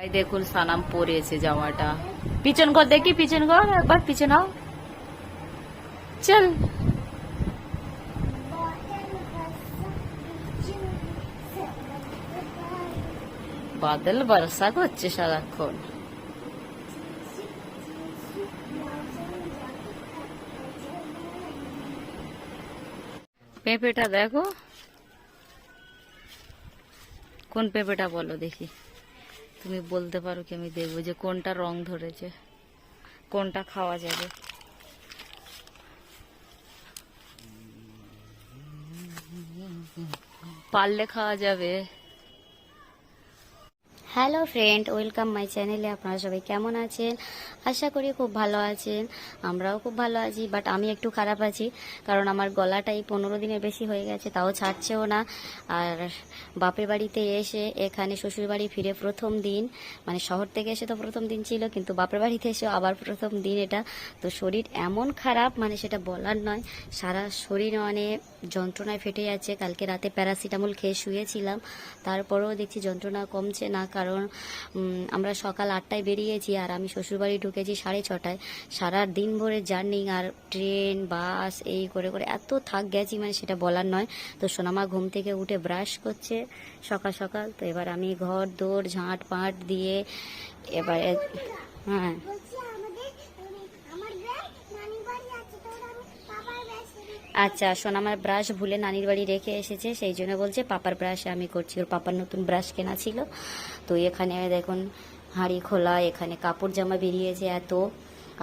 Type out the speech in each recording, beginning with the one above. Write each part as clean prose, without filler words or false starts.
এই দেখুন সানাম পরেছে জামাটা। পিছন কর দেখি, পিছন কর একবার, পিছন হও। চল। বাদল বর্ষা করছে সারাক্ষণ। পেঁপেটা দেখো, কোন পেঁপেটা বলো দেখি। তুমি বলতে পারো কি আমি দেখবো যে কোনটা রং ধরেছে, কোনটা খাওয়া যাবে। পারলে খাওয়া যাবে। হ্যালো ফ্রেন্ড, ওয়েলকাম মাই চ্যানেলে। আপনারা সবাই কেমন আছেন? আশা করি খুব ভালো আছেন। আমরাও খুব ভালো আছি, বাট আমি একটু খারাপ আছি, কারণ আমার গলাটাই 15 দিনের বেশি হয়ে গেছে, তাও ছাড়ছেও না। আর বাপের বাড়িতে এসে, এখানে শ্বশুর বাড়ি ফিরে প্রথম দিন, মানে শহর থেকে এসে তো প্রথম দিন ছিল, কিন্তু বাপের বাড়িতে এসে আবার প্রথম দিন এটা। তো শরীর এমন খারাপ, মানে সেটা বলার নয়। সারা শরীর মানে যন্ত্রণায় ফেটে যাচ্ছে। কালকে রাতে প্যারাসিটামল খেয়ে শুয়েছিলাম, তারপরেও দেখছি যন্ত্রণা কমছে না। কারণ আমরা সকাল 8টায় বেরিয়েছি, আর আমি শ্বশুরবাড়ি ঢুকেছি 6:30টায়। সারা দিন ভরে জার্নি, আর ট্রেন বাস এই করে করে এত থাক গেছি, মানে সেটা বলার নয়। তো সোনামা ঘুম থেকে উঠে ব্রাশ করছে সকাল সকাল। তো এবার আমি ঘর দৌড় ঝাঁট পাট দিয়ে এবার হ্যাঁ। আচ্ছা, সোনামার ব্রাশ ভুলে নানির বাড়ি রেখে এসেছে, সেই জন্য বলছে পাপার ব্রাশ আমি করছি। ওর পাপার নতুন ব্রাশ কেনা ছিল। তো এখানে দেখুন হাঁড়ি খোলা, এখানে কাপড় জামা বেরিয়েছে এত।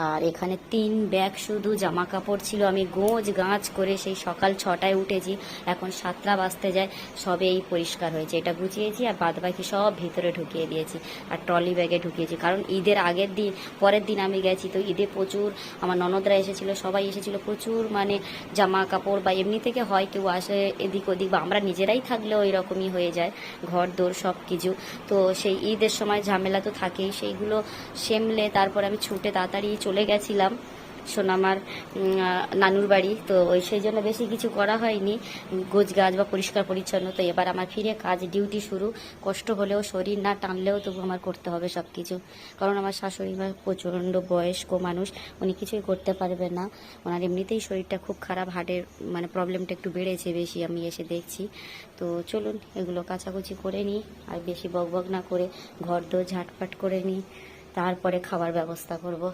আর এখানে 3 ব্যাগ শুধু জামা কাপড় ছিল। আমি গোঁজ গাঁজ করে সেই সকাল 6টায় উঠেছি, এখন 7টা বাজতে যায়, সবে এই পরিষ্কার হয়েছে। এটা গুছিয়েছি, আর বাদ বাকি সব ভিতরে ঢুকিয়ে দিয়েছি, আর ট্রলি ব্যাগে ঢুকিয়েছি। কারণ ঈদের আগের দিন, পরের দিন আমি গেছি, তো ঈদে প্রচুর আমার ননদরা এসেছিল, সবাই এসেছিল, প্রচুর মানে জামা কাপড়, বা এমনি থেকে হয় কেউ আসে এদিক ওদিক, বা আমরা নিজেরাই থাকলেও এরকমই হয়ে যায়, ঘর দৌড় সব কিছু। তো সেই ঈদের সময় ঝামেলা তো থাকেই, সেইগুলো সেমলে তারপর আমি ছুটে তাড়াতাড়ি চলে গেছিলাম সোনামার নানুর বাড়ি। তো ওই সেই জন্য বেশি কিছু করা হয়নি, গোছ গাছ বা পরিষ্কার পরিচ্ছন্ন। তো এবার আমার ফিরে কাজ ডিউটি শুরু। কষ্ট হলেও, শরীর না টানলেও তবু আমার করতে হবে সব কিছু। কারণ আমার শাশুড়ি মা প্রচণ্ড বয়স্ক মানুষ, উনি কিছুই করতে পারবেন না। ওনার এমনিতেই শরীরটা খুব খারাপ, হার্টের মানে প্রবলেমটা একটু বেড়েছে বেশি, আমি এসে দেখছি। তো চলুন এগুলো কাচাকুচি করে নিই, আর বেশি বকবক না করে ঘর দোর ঝাটপাট করে নিই, তারপরে খাবার ব্যবস্থা করব।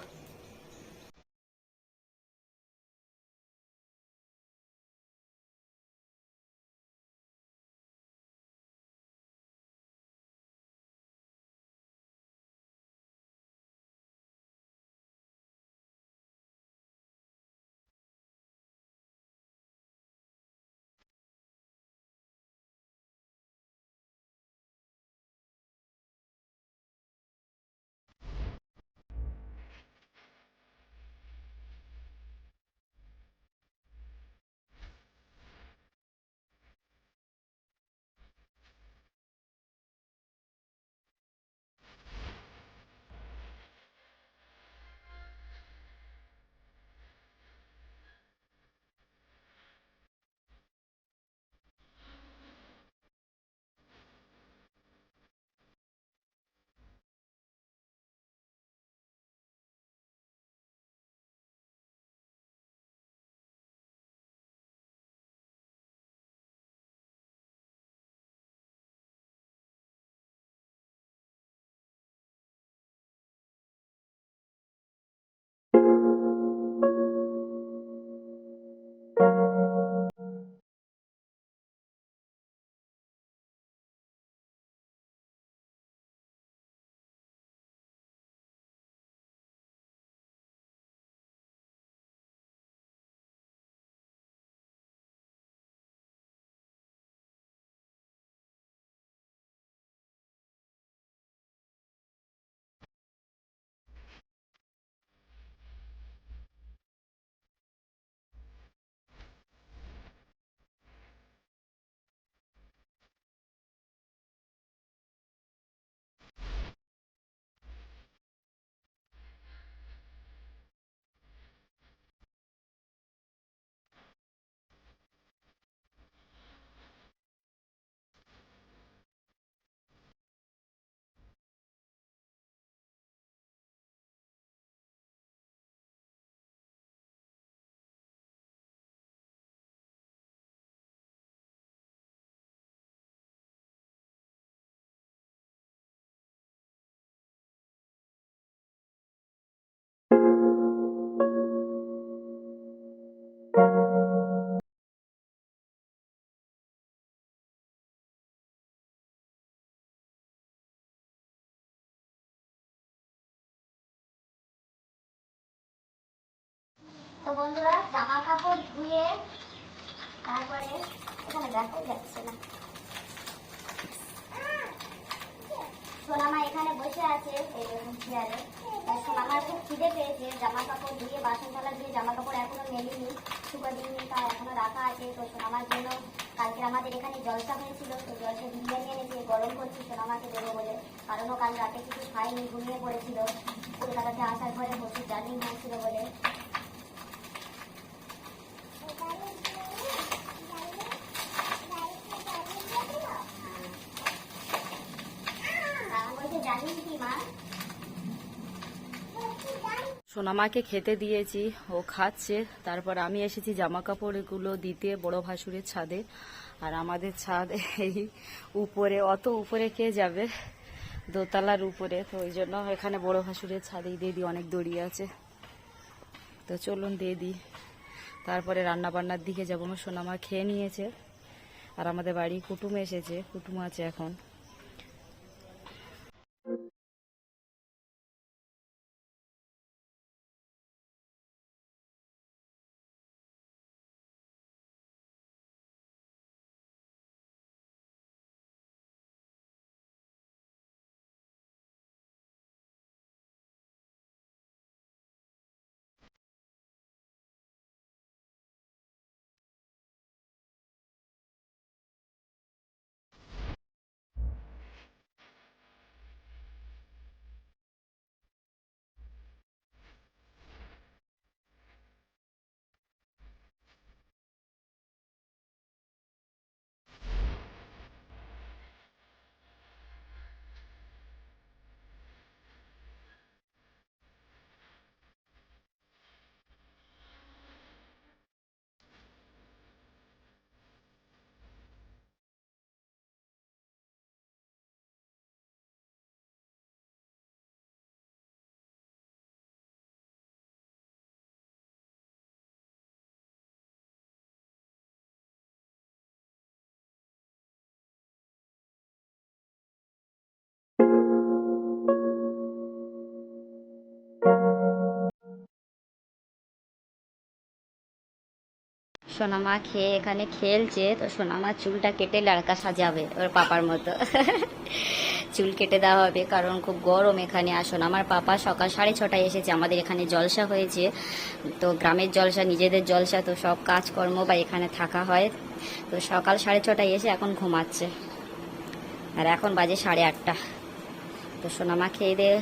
তো বন্ধুরা জামা কাপড় ধুয়ে তারপরে এখানে দেখা যাচ্ছে না, সোনামা এখানে বসে আছে এই দেখুন চেয়ারে। সোনামার খুব খিদে পেয়েছে, জামা কাপড় ধুয়ে বাসন থালা ধুয়ে জামা কাপড় এখনো মেলিনি, শুকা দিইনি, তা এখনো রাখা আছে। তো সোনামার জন্য কালকে আমাদের এখানে জলসা হয়েছিল, তো জলসা বিরিয়ানি এনেছে, গরম করছি সোনামাকে দেবো বলে, কারণ ও কাল রাতে কিছু খায়নি, ঘুমিয়ে পড়েছিল কলকাতাতে আসার পরে প্রচুর জার্নি হয়েছিল বলে। সোনামাকে খেতে দিয়েছি, ও খাচ্ছে। তারপর আমি এসেছি জামা কাপড়গুলো দিতে বড় ভাসুরের ছাদে। আর আমাদের ছাদ এই উপরে, অত উপরে কে যাবে, দোতলার উপরে, তো ওই জন্য এখানে বড় ভাসুরের ছাদেই দিয়ে দিই, অনেক দড়ি আছে। তো চলুন দিয়ে দিই, তারপরে রান্না বান্নার দিকে যাবো। আমার সোনামা খেয়ে নিয়েছে, আর আমাদের বাড়ি কুটুম এসেছে, কুটুম আছে এখন। সোনামা খেয়ে এখানে খেলছে, তো সোনামার চুলটা কেটে লড়কা সাজাবে ওর পাপার মতো। চুল কেটে দেওয়া হবে, কারণ খুব গরম এখানে। আর সোনামার পাপা সকাল 6:30টায় এসেছে, আমাদের এখানে জলসা হয়েছে, তো গ্রামের জলসা, নিজেদের জলসা, তো সব কাজকর্ম বা এখানে থাকা হয়। তো সকাল 6:30টায় এসে এখন ঘুমাচ্ছে, আর এখন বাজে 8:30। তো সোনামা খেয়ে দিয়ে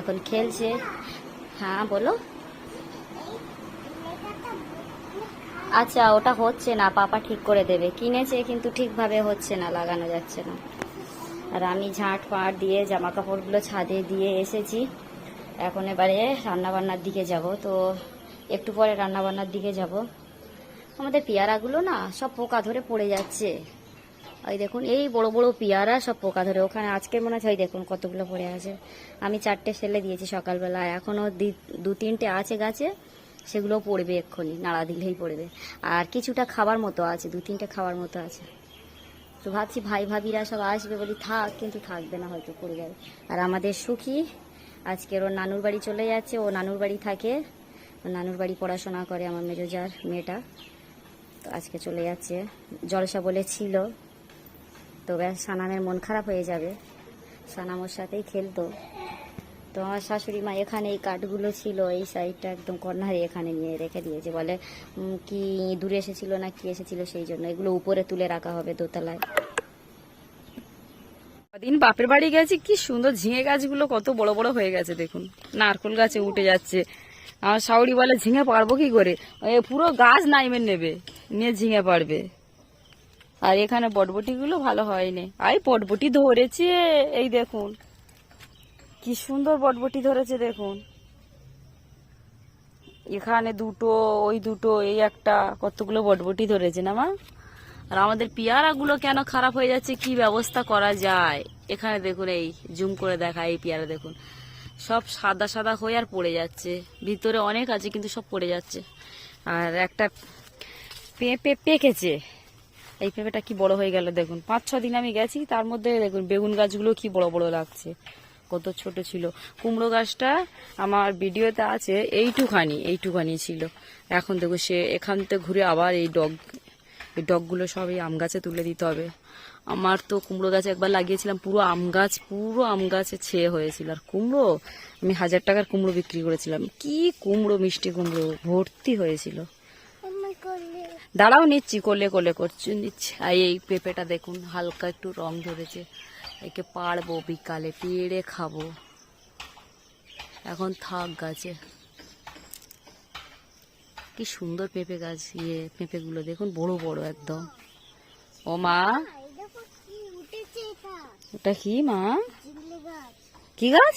এখন খেলছে। হ্যাঁ বলো। আচ্ছা, ওটা হচ্ছে না, পাপা ঠিক করে দেবে, কিনেছে কিন্তু ঠিকভাবে হচ্ছে না, লাগানো যাচ্ছে না। আর আমি ঝাঁট ফাঁট দিয়ে জামা কাপড়গুলো ছাদে দিয়ে এসেছি, এখন এবারে রান্নাবান্নার দিকে যাব। তো একটু পরে রান্নাবান্নার দিকে যাব। আমাদের পেয়ারাগুলো না সব পোকা ধরে পড়ে যাচ্ছে, ওই দেখুন এই বড় বড় পেয়ারা সব পোকা ধরে। ওখানে আজকের মনে হচ্ছে ওই দেখুন কতগুলো পড়ে আছে। আমি 4টে ফেলে দিয়েছি সকালবেলা, এখনও 2-3টে আছে গাছে, সেগুলো পড়বে, এক্ষুনি নাড়া দিলেই পড়বে। আর কিছুটা খাবার মতো আছে, 2-3টে খাবার মতো আছে। তো ভাবছি ভাই ভাবিরা সব আসবে বলি, থাক, কিন্তু থাকবে না, হয়তো পড়ে যাবে। আর আমাদের সুখী আজকের ওর নানুর বাড়ি চলে যাচ্ছে, ও নানুর বাড়ি থাকে, নানুর বাড়ি পড়াশোনা করে আমার মেজোজার মেয়েটা। তো আজকে চলে যাচ্ছে, জলসা বলেছিল। তো ব্যাস সানামের মন খারাপ হয়ে যাবে, সানাম ওর সাথেই খেলতো। তো আমার শাশুড়ি মা এখানে এই কাঠগুলো ছিল, এই সাইডটা একদম কর্নারে এখানে নিয়ে রেখে দিয়েছে, বলে কি দূরে এসেছিল না কি এসেছিল, সেই জন্য এগুলো উপরে তুলে রাখা হবে দোতলায়। দিন বাপের বাড়ি গেছি, কি সুন্দর ঝিঙে গাছগুলো কত বড় বড় হয়ে গেছে দেখুন, নারকোল গাছে উঠে যাচ্ছে। আমার শাশুড়ি বলে ঝিঙে পারবো কি করে, পুরো গাছ নাইমে নেবে, নিয়ে ঝিঙে পারবে। আর এখানে বটবটিগুলো ভালো হয়নি, আই বটবটি ধরেছে, এই দেখুন কি সুন্দর বটবটি ধরেছে দেখুন, এখানে 2টো, ওই 2টো, এই একটা, কতগুলো বটবটি ধরেছে না মা। আর আমাদের পেয়ারাগুলো কেন খারাপ হয়ে যাচ্ছে, কি ব্যবস্থা করা যায়। এখানে দেখুন, এই জুম করে দেখা, এই পেয়ারা দেখুন সব সাদা সাদা হয়ে আর পড়ে যাচ্ছে, ভিতরে অনেক আছে কিন্তু সব পড়ে যাচ্ছে। আর একটা পেঁপে পেকেছে, এই পেঁপেটা কি বড় হয়ে গেল দেখুন, 5-6 দিন আমি গেছি, তার মধ্যে দেখুন বেগুন গাছগুলো কি বড় বড় লাগছে, কত ছোট ছিল। কুমড়ো গাছটা আমার ভিডিওতে আছে এইটুখানি ছিল। এখন দেখো সে এখান থেকে ঘুরে আবার এই ডগগুলো সব এই আম গাছে তুলে দিতে হবে। আমার তো কুমড়ো গাছ একবার লাগিয়েছিলাম, পুরো আম গাছে ছেয়ে হয়েছিল। আর কুমড়ো আমি 1000 টাকার কুমড়ো বিক্রি করেছিলাম। কি কুমড়ো, মিষ্টি কুমড়ো ভর্তি হয়েছিল। দাঁড়াও নিচ্ছি, কোলে করছি নিচ্ছি। আর এই পেঁপেটা দেখুন হালকা একটু রং ধরেছে, একে পাড়বো, বিকালে পেড়ে খাবো। এখন থাক গাছে। কি সুন্দর পেঁপে গাছ, পেঁপেগুলো দেখুন বড় বড় একদম। ও মা, ওটা কি মা? কি গাছ?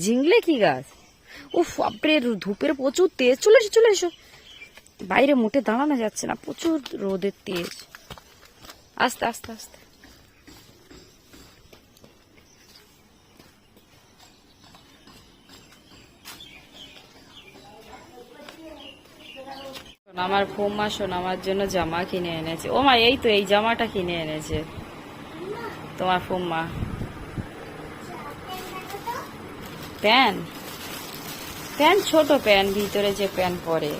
জিংলে কি গাছ? উফ বাপরে, ধূপের প্রচুর তেজ। চলে এসো। বাইরে মোটে দাঁড়ানো যাচ্ছে না, প্রচুর রোদের তেজ। আস্তে। আমার বৌমা আমার জন্য জামা কিনে এনেছে। ও মা, এই তো এই জামাটা কিনে এনেছে তোমার বৌমা। প্যান্ট ছোট প্যান্ট, ভিতরে যে প্যান্ট পরে,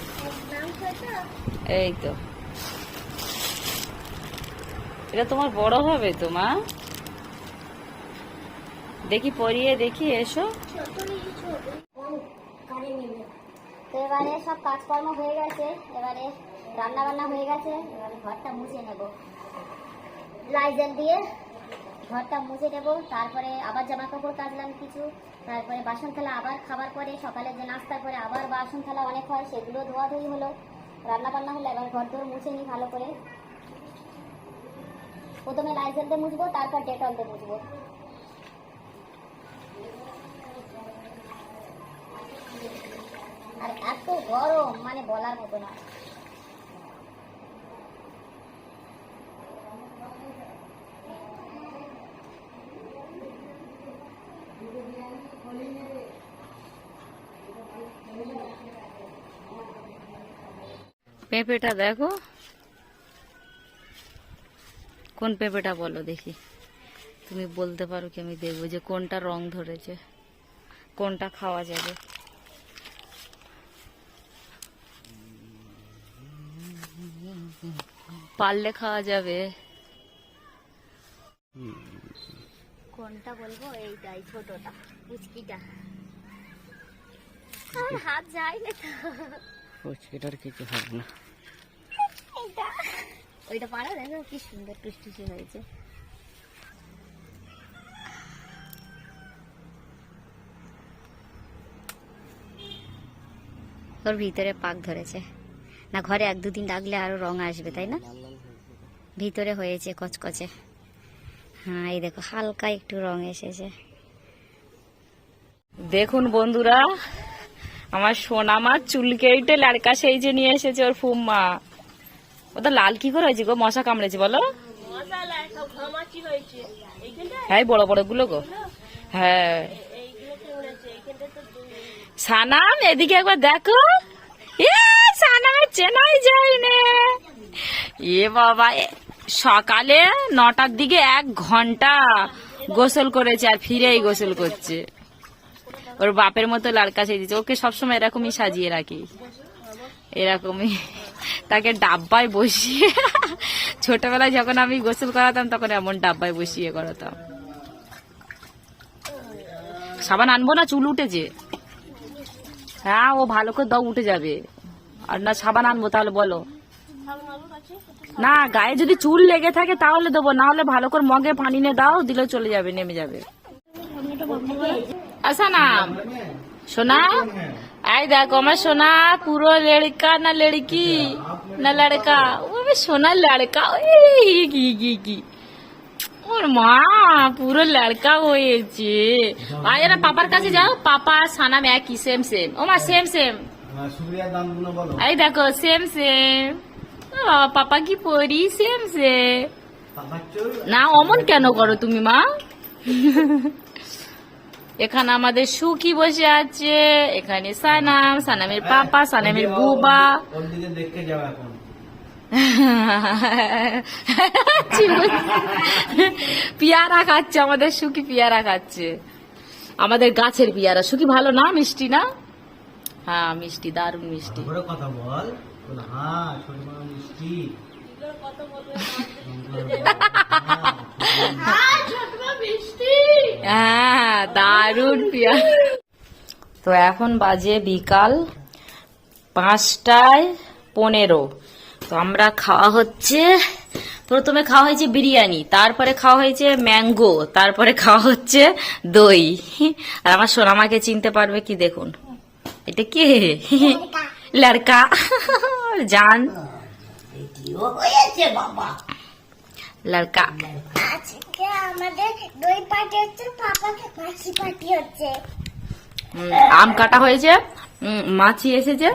এই তো। এটা তোমার বড় হবে তো মা, দেখি পরিয়ে দেখি, এসো। তো এবারে সব কাজকর্ম হয়ে গেছে, এবারে রান্না বান্না হয়ে গেছে, এবারে ঘরটা মুছে নেব, লাইজেল দিয়ে ঘরটা মুছে নেব। তারপরে আবার জামা কাপড় কাচলাম কিছু, তারপরে বাসন থালা আবার খাবার পরে, সকালে যে নাস্তার পরে আবার বাসন থালা অনেক হয়, সেগুলো ধোয়াধুয়ি হলো, রান্না বান্না হলো। এবার ঘর দোর মুছে নিই ভালো করে। প্রথমে লাইজেল দিয়ে মুছবো, তারপর ডেটল দিয়ে মুছবো। আর এত গরম, মানে বলার মতো না। পেঁপেটা দেখো, কোন পেঁপেটা বলো দেখি, তুমি বলতে পারো কি? আমি দেখবো যে কোনটা রং ধরেছে, কোনটা খাওয়া যাবে। পারলে খাওয়া যাবে। কোনটা বলবো? এইটাই, ছোটটা, পুচকিটা। আমার হাত যায় না তো। পুচকিটার কিছু হবে না। ওইটা পাড়া দেখো কি সুন্দর টুসটুসি হয়েছে। ওর ভিতরে পাক ধরেছে না, ঘরে 1-2 দিন রাখলে আরো রং আসবে, তাই না? ভিতরে হয়েছে কচকচে। হ্যাঁ, এই দেখো হালকা একটু রং এসেছে। দেখুন বন্ধুরা, আমার সোনামার চুল কেটে লাড়কা সেই যে নিয়ে এসেছে ওর ফুম্মা। ওটা লাল কি করে হয়েছে গো? মশা কামড়েছে বলো? হ্যাঁ, বড় বড় গুলো গো। হ্যাঁ, সানাম এদিকে একবার দেখো। সানামের চেনাই যায় না। বাবা, সকালে 9টার দিকে 1 ঘন্টা গোসল করেছে, আর ফিরেই গোসল করছে। ওর বাপের মতো লাড়কা সেজেছে। ওকে সবসময় এরকমই সাজিয়ে রাখি, এরকমই তাকে ডাব্বায় বসিয়ে। ছোটবেলায় যখন আমি গোসল করাতাম তখন এমন ডাব্বায় বসিয়ে করাতাম। সাবান আনবো না? চুল উঠেছে। হ্যাঁ, ও ভালো করে দাও, উঠে যাবে। আর না সাবান আনবো তাহলে বলো? না, গায়ে যদি চুল লেগে থাকে তাহলে দেবো, না হলে ভালো করে মগে পানি নিয়ে দাও, দিলে চলে যাবে, নেমে যাবে। আচ্ছা না সোনা, এই দেখো আমার সোনা পুরো লড়কা না লড়কি না লড়কা? ও সোনা লড়কা। কি ওর মা পুরো লড়কা হয়েছে। আয় না, পাপার কাছে যাও। পাপা আর সানাম একই, সেম। ও মা, সেম। এই দেখো সেম। পাপা কি পরি, সেম। না, অমন কেন করো তুমি মা? এখানে আমাদের সুখী বসে আছে, এখানে সানামের পাপা, সানামের বুবা। পিয়ারা খাচ্ছে আমাদের সুখী, পিয়ারা খাচ্ছে আমাদের গাছের পিয়ারা। সুখী ভালো না, মিষ্টি না? হ্যাঁ মিষ্টি, দারুণ মিষ্টি। বড় কথা বল। হ্যাঁ ছোট বড় মিষ্টি। হ্যাঁ দারুণ পিয়ারা। তো এখন বাজে বিকাল 5:15। তো আমরা খাওয়া হচ্ছে, প্রথমে খাওয়া হয়েছে বিরিয়ানি, তারপরে খাওয়া হয়েছে ম্যাঙ্গো, তারপরে খাওয়া হচ্ছে দই। আর আমার সোনামাকে চিনতে পারবে কি দেখুন, এটা কে? লড়কা জান, লড়কা। আজকে আমাদের দই পার্টি হচ্ছে, পাপার মাসি পার্টি হচ্ছে। আম কাটা হয়েছে, মাছি এসেছে,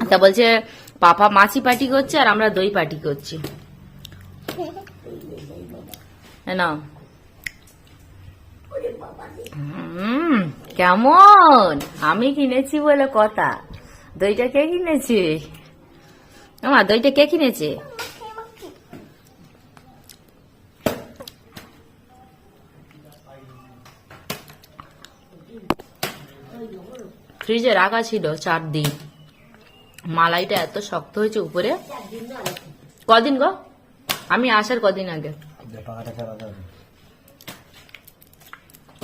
তা বলছে পাপা মাছি পার্টি করছে আর আমরা দই পার্টি করছি। না কেমন, আমি কিনেছি বলে কথা। দইটা কে কিনেছে? আমার দইটা কে কিনেছে? ফ্রিজে রাখা ছিল 4 দিন। মালাইটা এত শক্ত হয়েছে উপরে। কদিন গো? আমি আসার কদিন আগে। পাকাটা খাওয়া দাওয়া